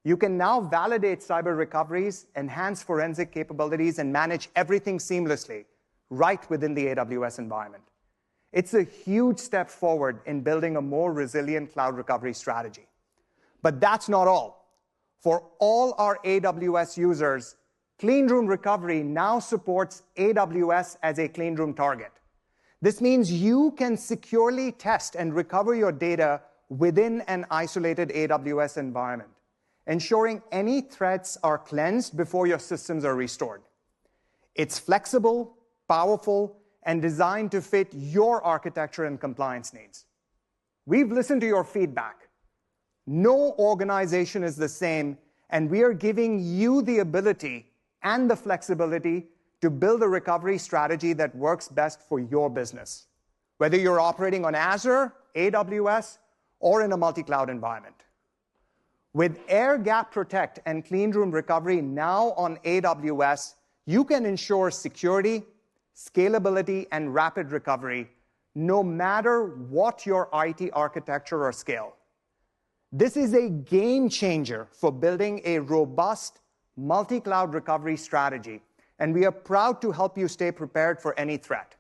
You can now validate cyber recoveries, enhance forensic capabilities, and manage everything seamlessly right within the AWS environment. It's a huge step forward in building a more resilient cloud recovery strategy. But that's not all. For all our AWS users, Cleanroom Recovery now supports AWS as a cleanroom target. This means you can securely test and recover your data within an isolated AWS environment, ensuring any threats are cleansed before your systems are restored. It's flexible, powerful, and designed to fit your architecture and compliance needs. We've listened to your feedback. No organization is the same, and we are giving you the ability and the flexibility to build a recovery strategy that works best for your business, whether you're operating on Azure, AWS, or in a multi-cloud environment. With Air Gap Protect and Cleanroom Recovery now on AWS, you can ensure security, scalability, and rapid recovery no matter what your IT architecture or scale. This is a game changer for building a robust multi-cloud recovery strategy, and we are proud to help you stay prepared for any threat.